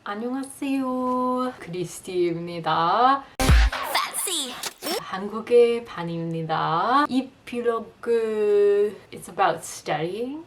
안녕하세요. 크리스티입니다. 한국의 반입니다. 이 vlog is about studying.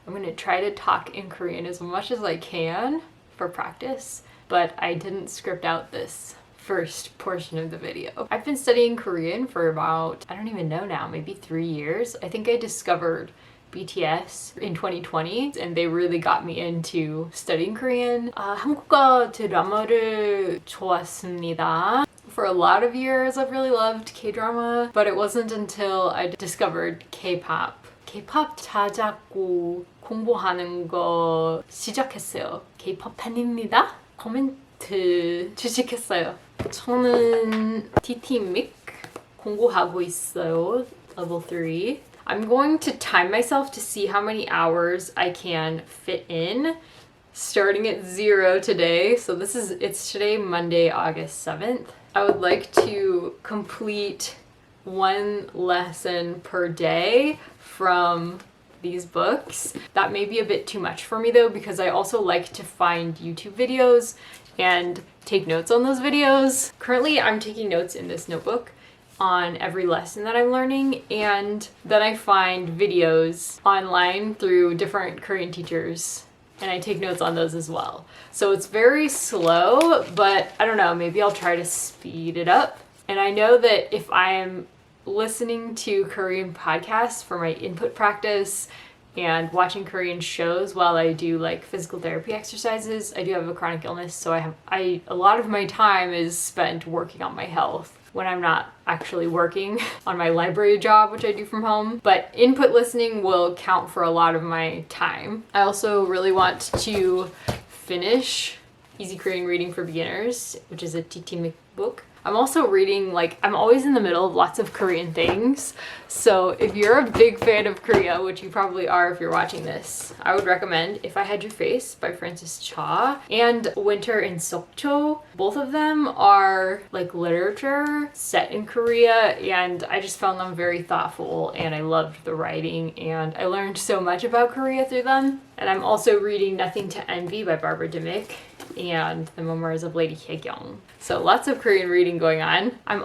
I'm gonna try to talk in Korean as much as I can for practice, but I didn't script out this first portion of the video. I've been studying Korean for about, I don't even know now, maybe 3 years. I think I discovered BTS in 2020 and they really got me into studying Korean. 한국어 드라마를 좋아했습니다. For a lot of years I've really loved K-drama, but it wasn't until I discovered K-pop. K-pop 찾았고 공부하는 거 시작했어요. K-pop 팬입니다. 코멘트 주식했어요. 저는 TT 믹 공부하고 있어요. Level 3. I'm going to time myself to see how many hours I can fit in, starting at 0 today. So it's today, Monday, August 7th. I would like to complete 1 lesson per day from these books. That may be a bit too much for me though, because I also like to find YouTube videos and take notes on those videos. Currently, I'm taking notes in this notebook on every lesson that I'm learning, and then I find videos online through different Korean teachers and I take notes on those as well. So it's very slow, but I don't know, maybe I'll try to speed it up. And I know that if I'm listening to Korean podcasts for my input practice and watching Korean shows while I do like physical therapy exercises, I do have a chronic illness, so a lot of my time is spent working on my health when I'm not actually working on my library job, which I do from home. But input listening will count for a lot of my time. I also really want to finish Easy Korean Reading for Beginners, which is a TT book. I'm also reading, I'm always in the middle of lots of Korean things. So if you're a big fan of Korea, which you probably are if you're watching this, I would recommend If I Had Your Face by Francis Cha and Winter in Sokcho. Both of them are literature set in Korea, and I just found them very thoughtful and I loved the writing and I learned so much about Korea through them. And I'm also reading Nothing to Envy by Barbara Dimick and The Memoirs of Lady Haekyung. So lots of Korean reading going on. I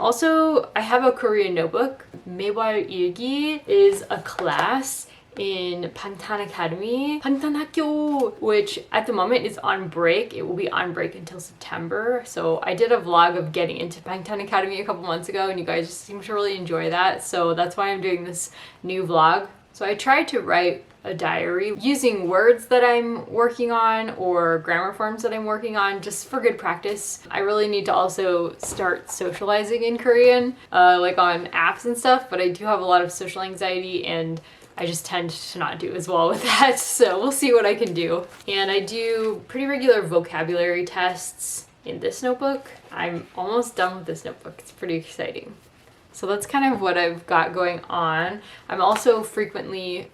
have a Korean notebook. 매월 일기 is a class in Bangtan Academy, Bangtan 학교, which at the moment is on break. It will be on break until September. So I did a vlog of getting into Bangtan Academy a couple months ago and you guys seem to really enjoy that. So that's why I'm doing this new vlog. So I tried to write a diary using words that I'm working on or grammar forms that I'm working on just for good practice. I really need to also start socializing in Korean, on apps and stuff, but I do have a lot of social anxiety and I just tend to not do as well with that, so we'll see what I can do. And I do pretty regular vocabulary tests in this notebook. I'm almost done with this notebook. It's pretty exciting. So that's kind of what I've got going on. I'm also frequently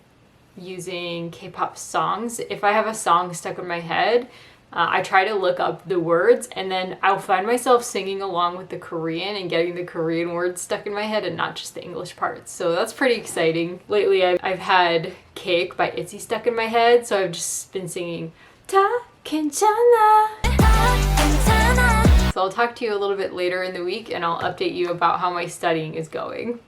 using K-pop songs. If I have a song stuck in my head, I try to look up the words and then I'll find myself singing along with the Korean and getting the Korean words stuck in my head and not just the English parts. So that's pretty exciting. Lately I've had Cake by ITZY stuck in my head, so I've just been singing 다 괜찮아. So I'll talk to you a little bit later in the week and I'll update you about how my studying is going.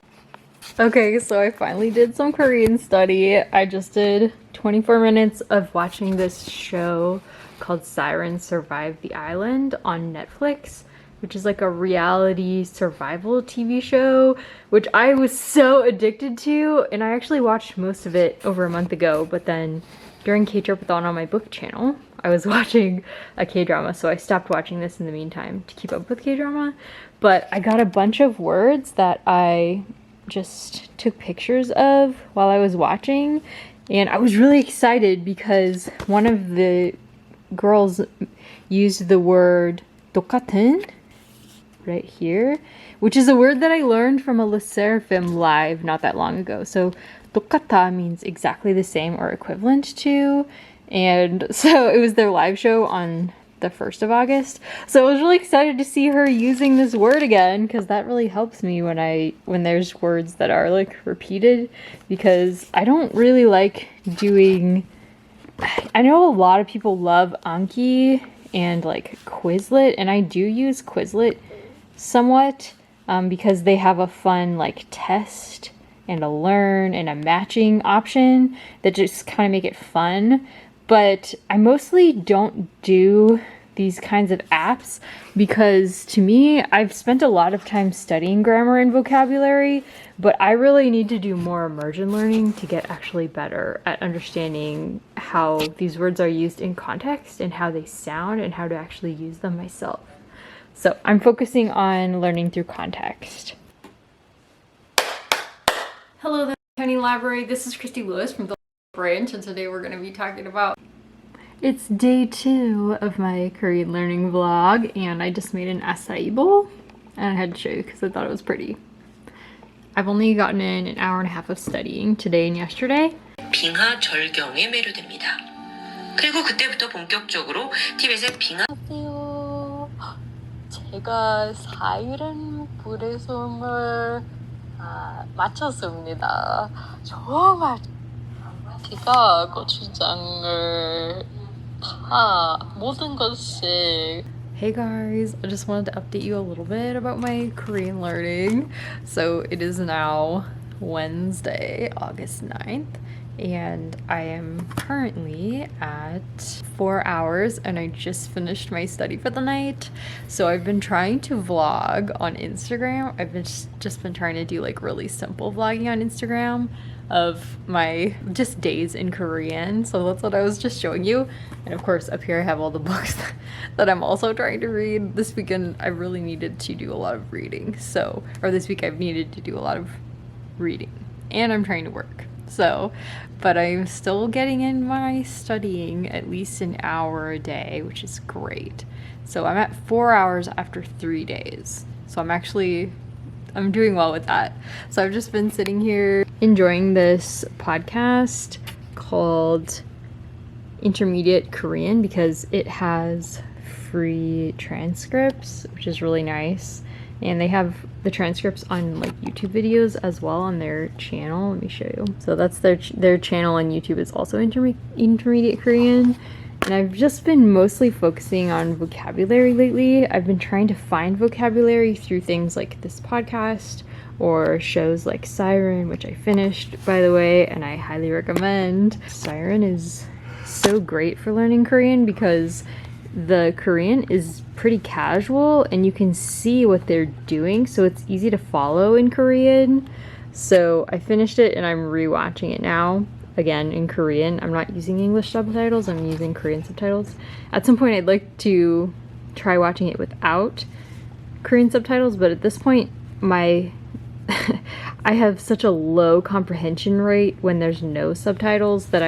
Okay, so I finally did some Korean study. I just did 24 minutes of watching this show called Siren Survive the Island on Netflix, which is like a reality survival TV show, which I was so addicted to, and I actually watched most of it over a month ago, but then during K-Drapathon on my book channel, I was watching a K-drama, so I stopped watching this in the meantime to keep up with K-drama. But I got a bunch of words that I just took pictures of while I was watching, and I was really excited because one of the girls used the word 똑같은 right here, which is a word that I learned from a Le Seraphim live not that long ago. So 똑같아 means exactly the same or equivalent to, and so it was their live show on the 1st of August. So I was really excited to see her using this word again, because that really helps me when there's words that are repeated, because I don't really like doing, I know a lot of people love Anki and like Quizlet, and I do use Quizlet somewhat because they have a fun like test and a learn and a matching option that just kind of make it fun. But I mostly don't do these kinds of apps because to me, I've spent a lot of time studying grammar and vocabulary, but I really need to do more immersion learning to get actually better at understanding how these words are used in context and how they sound and how to actually use them myself. So I'm focusing on learning through context. Hello, the County Library. This is Christy Lewis from the branch, and today we're going to be talking about it's day 2 of my Korean learning vlog, and I just made an acai bowl, and I had to show you because I thought it was pretty. I've only gotten in an hour and a half of studying today and yesterday. 빙하 절경에 매료됩니다. 그리고 그때부터 본격적으로 티벳의 빙하. 안녕하세요. 제가 사이렌 불의 숨을 마쳤습니다. 정말 제가 고추장을 모든 것이. Hey guys, I just wanted to update you a little bit about my Korean learning. So it is now Wednesday, August 9th, and I am currently at 4 hours and I just finished my study for the night. So I've been trying to vlog on Instagram. I've been just been trying to do like really simple vlogging on Instagram of my just days in Korean. So that's what I was just showing you. And of course up here I have all the books that I'm also trying to read. This weekend I really needed to do a lot of reading. Or this week I've needed to do a lot of reading and I'm trying to work. But I'm still getting in my studying at least an hour a day, which is great. So I'm at 4 hours after 3 days. So I'm doing well with that. So I've just been sitting here enjoying this podcast called Intermediate Korean because it has free transcripts, which is really nice. And they have the transcripts on like YouTube videos as well on their channel. Let me show you. So that's their channel on YouTube is also Intermediate Korean. And I've just been mostly focusing on vocabulary lately. I've been trying to find vocabulary through things like this podcast or shows like Siren, which I finished, by the way, and I highly recommend. Siren is so great for learning Korean because the Korean is pretty casual and you can see what they're doing, so it's easy to follow in Korean. So I finished it and I'm rewatching it now. Again, in Korean. I'm not using English subtitles, I'm using Korean subtitles. At some point I'd like to try watching it without Korean subtitles, but at this point I have such a low comprehension rate when there's no subtitles that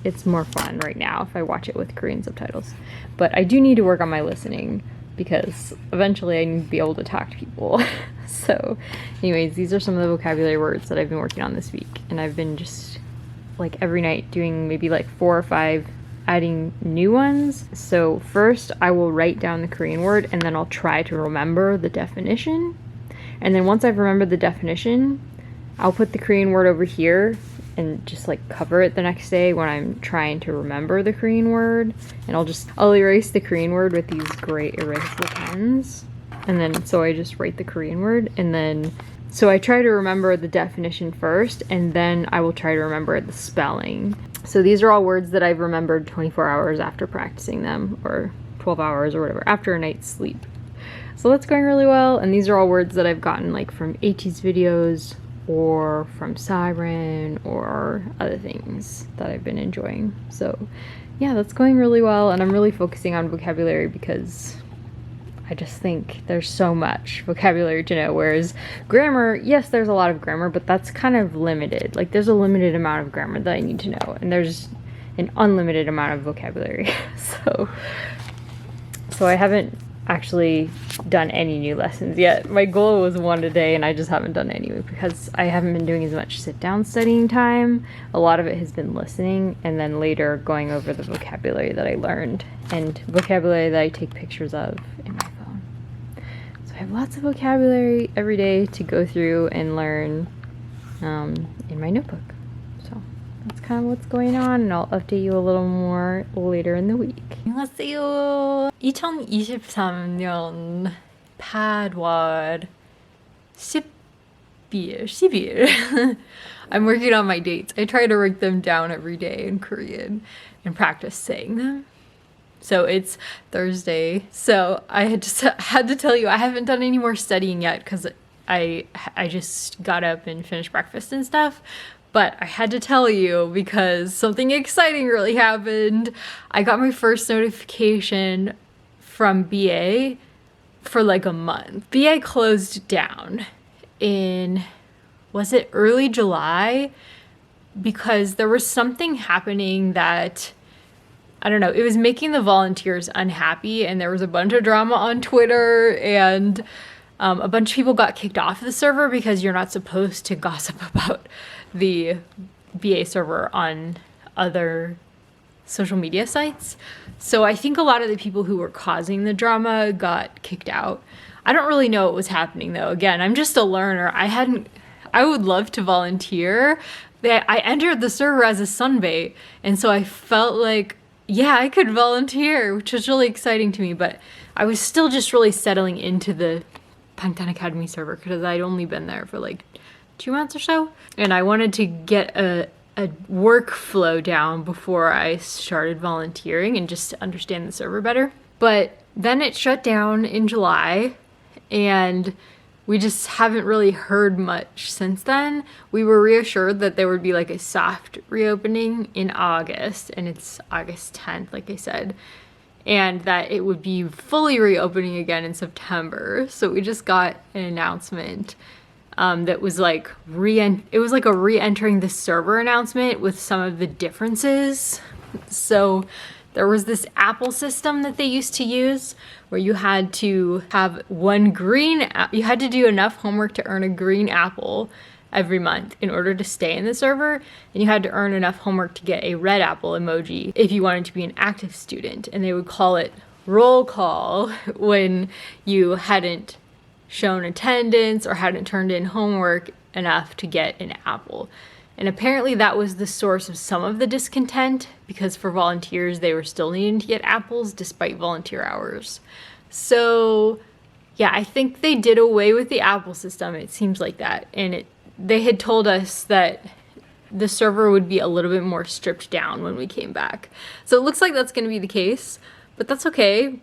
it's more fun right now if I watch it with Korean subtitles. But I do need to work on my listening because eventually I need to be able to talk to people. So anyways, these are some of the vocabulary words that I've been working on this week, and I've been just like every night doing maybe like 4 or 5 adding new ones. So first I will write down the Korean word and then I'll try to remember the definition. And then once I've remembered the definition, I'll put the Korean word over here and just like cover it the next day when I'm trying to remember the Korean word. And I'll erase the Korean word with these great erasable pens. And then so I just write the Korean word, and then so I try to remember the definition first, and then I will try to remember the spelling. So these are all words that I've remembered 24 hours after practicing them, or 12 hours or whatever, after a night's sleep. So that's going really well, and these are all words that I've gotten like from AT's videos or from Siren or other things that I've been enjoying. So yeah, that's going really well, and I'm really focusing on vocabulary because I just think there's so much vocabulary to know, whereas grammar, yes, there's a lot of grammar, but that's kind of limited. Like there's a limited amount of grammar that I need to know, and there's an unlimited amount of vocabulary. So I haven't actually done any new lessons yet. My goal was 1 a day, and I just haven't done any because I haven't been doing as much sit-down studying time. A lot of it has been listening, and then later going over the vocabulary that I learned and vocabulary that I take pictures of in my phone. So I have lots of vocabulary every day to go through and learn in my notebook. So that's kind of what's going on, and I'll update you a little more later in the week. 안녕하세요. 2023년 8월 10일. I'm working on my dates. I try to write them down every day in Korean and practice saying them. So it's Thursday. So I had to tell you I haven't done any more studying yet because I just got up and finished breakfast and stuff. But I had to tell you because something exciting really happened. I got my first notification from BA for like a month. BA closed down in, was it early July? Because there was something happening that, I don't know, it was making the volunteers unhappy, and there was a bunch of drama on Twitter, and a bunch of people got kicked off the server because you're not supposed to gossip about the BA server on other social media sites. So I think a lot of the people who were causing the drama got kicked out. I don't really know what was happening though. Again, I'm just a learner. I would love to volunteer. I entered the server as a sunbait, and so I felt like, yeah, I could volunteer, which was really exciting to me, but I was still just really settling into the Bangtan Academy server because I'd only been there for like 2 months or so, and I wanted to get a workflow down before I started volunteering and just to understand the server better. But then it shut down in July, and we just haven't really heard much since then. We were reassured that there would be like a soft reopening in August, and it's August 10th, like I said, and that it would be fully reopening again in September. So we just got an announcement that was like it was like a re-entering the server announcement with some of the differences. So there was this apple system that they used to use where you had to have you had to do enough homework to earn a green apple every month in order to stay in the server, and you had to earn enough homework to get a red apple emoji if you wanted to be an active student, and they would call it roll call when you hadn't shown attendance or hadn't turned in homework enough to get an apple. And apparently that was the source of some of the discontent, because for volunteers they were still needing to get apples despite volunteer hours. So yeah, I think they did away with the apple system. It seems like that. And they had told us that the server would be a little bit more stripped down when we came back. So it looks like that's going to be the case, but that's okay.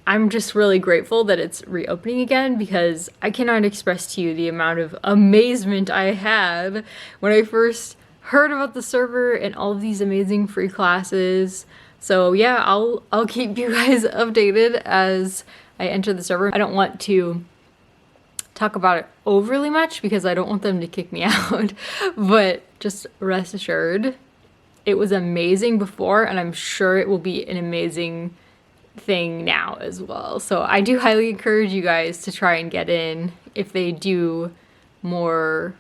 I'm just really grateful that it's reopening again, because I cannot express to you the amount of amazement I had when I first heard about the server and all of these amazing free classes. So yeah, I'll keep you guys updated as I enter the server. I don't want to talk about it overly much because I don't want them to kick me out, but just rest assured, it was amazing before, and I'm sure it will be an amazing thing now as well. So I do highly encourage you guys to try and get in if they do more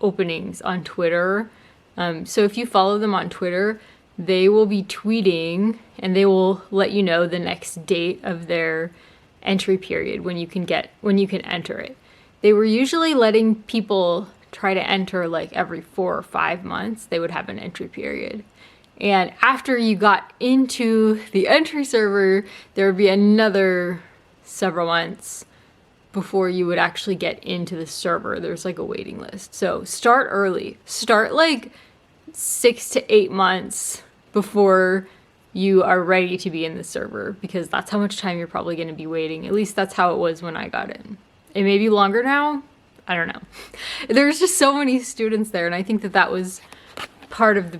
openings on Twitter. So if you follow them on Twitter, they will be tweeting and they will let you know the next date of their entry period when you can enter it. They were usually letting people try to enter like every 4 or 5 months. They would have an entry period. And after you got into the entry server, there would be another several months before you would actually get into the server. There's like a waiting list. So start early. Start like 6 to 8 months before you are ready to be in the server, because that's how much time you're probably going to be waiting. At least that's how it was when I got in. It may be longer now. I don't know. There's just so many students there, and I think that was part of the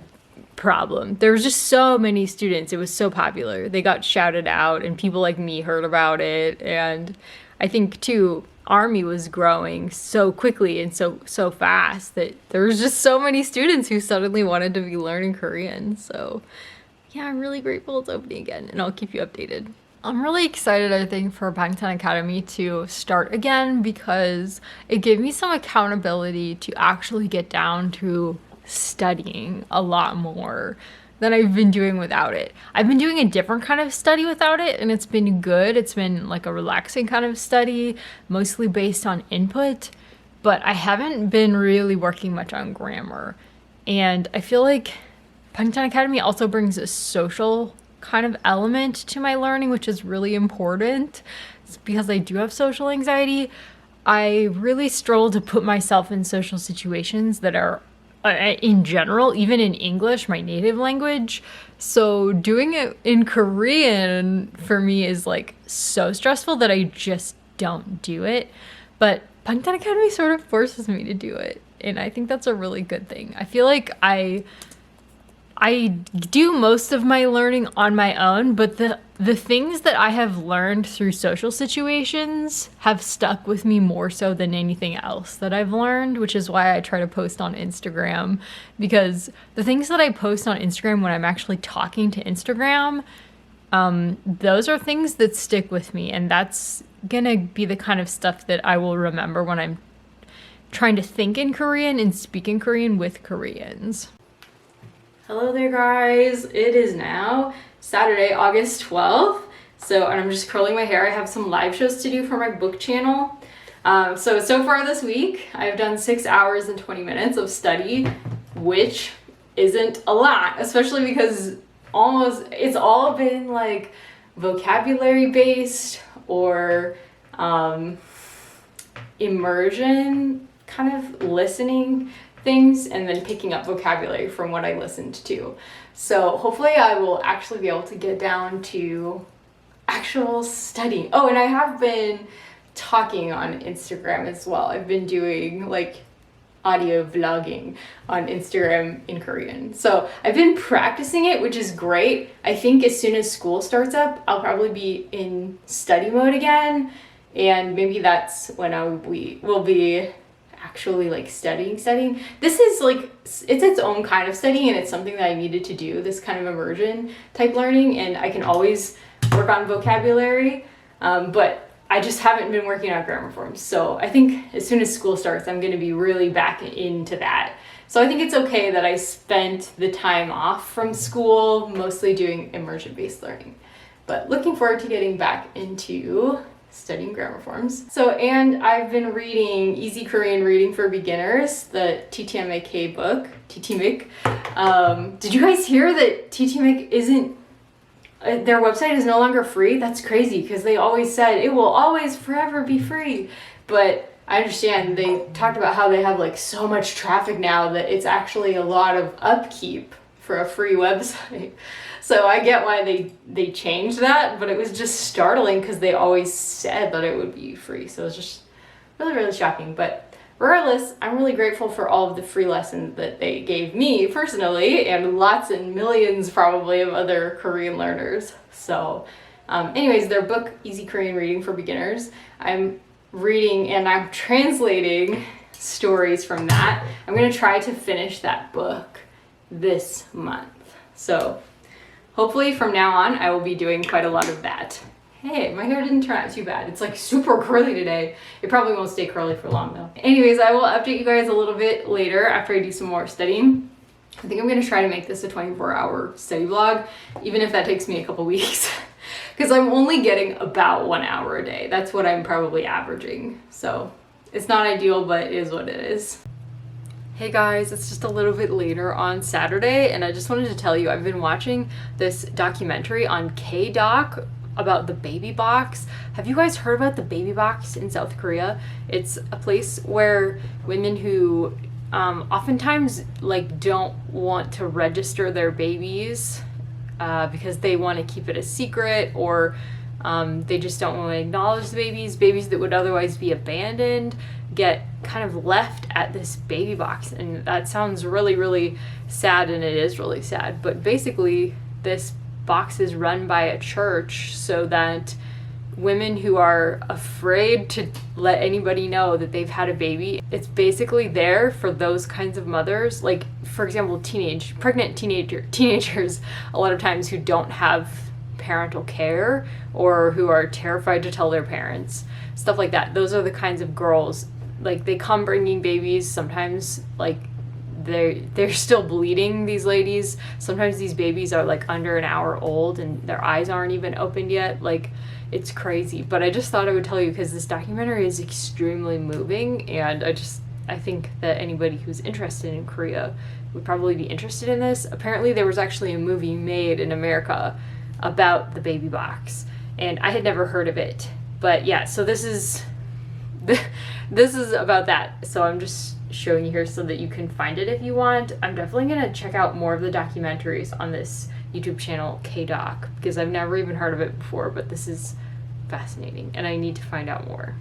problem. There was just so many students. It was so popular. They got shouted out, and people like me heard about it. And I think too, Army was growing so quickly and so fast that there was just so many students who suddenly wanted to be learning Korean. So yeah, I'm really grateful it's opening again, and I'll keep you updated. I'm really excited, I think, for Bangtan Academy to start again, because it gave me some accountability to actually get down to studying a lot more than I've been doing without it. I've been doing a different kind of study without it, and it's been good. It's been like a relaxing kind of study, mostly based on input, but I haven't been really working much on grammar. And I feel like Bangtan Academy also brings a social kind of element to my learning, which is really important. It's because I do have social anxiety. I really struggle to put myself in social situations that are, in general, even in English, my native language. So doing it in Korean for me is like so stressful that I just don't do it. But Bangtan Academy sort of forces me to do it. And I think that's a really good thing. I feel like I do most of my learning on my own, but the things that I have learned through social situations have stuck with me more so than anything else that I've learned, which is why I try to post on Instagram, because the things that I post on Instagram when I'm actually talking to Instagram, those are things that stick with me, and that's gonna be the kind of stuff that I will remember when I'm trying to think in Korean and speak in Korean with Koreans. Hello there, guys. It is now Saturday, August 12th. And I'm just curling my hair. I have some live shows to do for my book channel. So far this week, I've done 6 hours and 20 minutes of study, which isn't a lot, especially because it's all been like vocabulary based or immersion kind of listening things and then picking up vocabulary from what I listened to. So hopefully I will actually be able to get down to actual studying. Oh, and I have been talking on Instagram as well. I've been doing like audio vlogging on Instagram in Korean. So I've been practicing it, which is great. I think as soon as school starts up, I'll probably be in study mode again. And maybe that's when will be actually like studying. This is like, it's its own kind of study, and it's something that I needed to do, this kind of immersion type learning, and I can always work on vocabulary, but I just haven't been working on grammar forms. So I think as soon as school starts, I'm going to be really back into that. So I think it's okay that I spent the time off from school mostly doing immersion-based learning, but looking forward to getting back into studying grammar forms. And I've been reading Easy Korean Reading for Beginners, the TTMAK book, TTMIK. Did you guys hear that TTMIK isn't, their website is no longer free? That's crazy, because they always said it will always forever be free. But I understand they talked about how they have like so much traffic now that it's actually a lot of upkeep for a free website. So I get why they changed that, but it was just startling because they always said that it would be free. So it was just really, really shocking. But regardless, I'm really grateful for all of the free lessons that they gave me personally, and lots and millions probably of other Korean learners. So anyways, their book, Easy Korean Reading for Beginners, I'm reading and I'm translating stories from that. I'm going to try to finish that book this month. So hopefully from now on, I will be doing quite a lot of that. Hey, my hair didn't turn out too bad. It's like super curly today. It probably won't stay curly for long though. Anyways, I will update you guys a little bit later after I do some more studying. I think I'm gonna try to make this a 24-hour study vlog, even if that takes me a couple weeks. Because I'm only getting about 1 hour a day. That's what I'm probably averaging. So it's not ideal, but it is what it is. Hey guys, it's just a little bit later on Saturday, and I just wanted to tell you I've been watching this documentary on K-Doc about the baby box. Have you guys heard about the baby box in South Korea? It's a place where women who oftentimes like don't want to register their babies because they want to keep it a secret, or they just don't want to acknowledge the babies that would otherwise be abandoned get kind of left at this baby box. And that sounds really, really sad, and it is really sad, but basically this box is run by a church so that women who are afraid to let anybody know that they've had a baby, it's basically there for those kinds of mothers, like for example pregnant teenagers a lot of times who don't have parental care or who are terrified to tell their parents, stuff like that. Those are the kinds of girls, like they come bringing babies, sometimes like they're still bleeding, these ladies. Sometimes these babies are like under an hour old and their eyes aren't even opened yet. Like, it's crazy. But I just thought I would tell you because this documentary is extremely moving, and I think that anybody who's interested in Korea would probably be interested in this. Apparently there was actually a movie made in America about the baby box, and I had never heard of it. But yeah, so this is about that. So I'm just showing you here so that you can find it if you want. I'm definitely gonna check out more of the documentaries on this YouTube channel, K-Doc, because I've never even heard of it before, but this is fascinating and I need to find out more.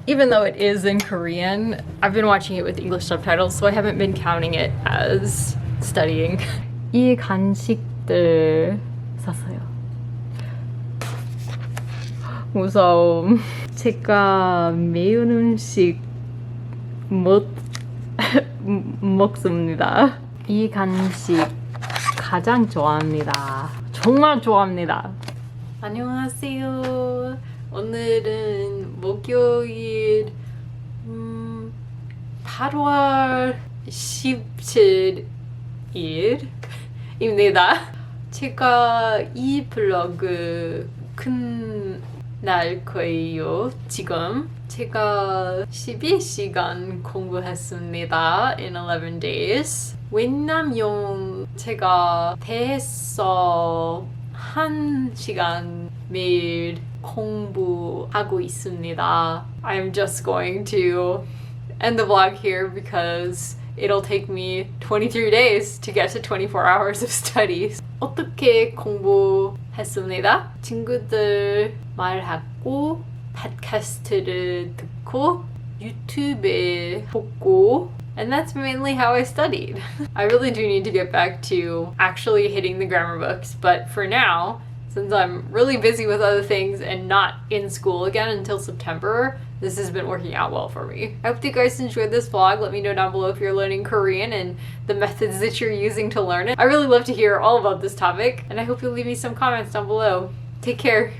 Even though it is in Korean, I've been watching it with English subtitles, so I haven't been counting it as studying. 이 간식들 샀어요. 무서움. 제가 매운 음식 못 먹습니다. 이 간식 가장 좋아합니다. 정말 좋아합니다. 안녕하세요. 오늘은 목요일 8월 17일입니다. 제가 이 블로그 끝날 거예요. 지금 제가 12시간 공부했습니다. in 11 days. 왜냐면 제가 대해서 1시간 매일 공부하고 있습니다. I'm just going to end the vlog here because it'll take me 23 days to get to 24 hours of studies. 어떻게 공부했습니다? 친구들 말하고 팟캐스트를 듣고 유튜브에 보고, and that's mainly how I studied. I really do need to get back to actually hitting the grammar books, but for now, since I'm really busy with other things and not in school again until September, this has been working out well for me. I hope you guys enjoyed this vlog. Let me know down below if you're learning Korean and the methods that you're using to learn it. I really love to hear all about this topic, and I hope you'll leave me some comments down below. Take care.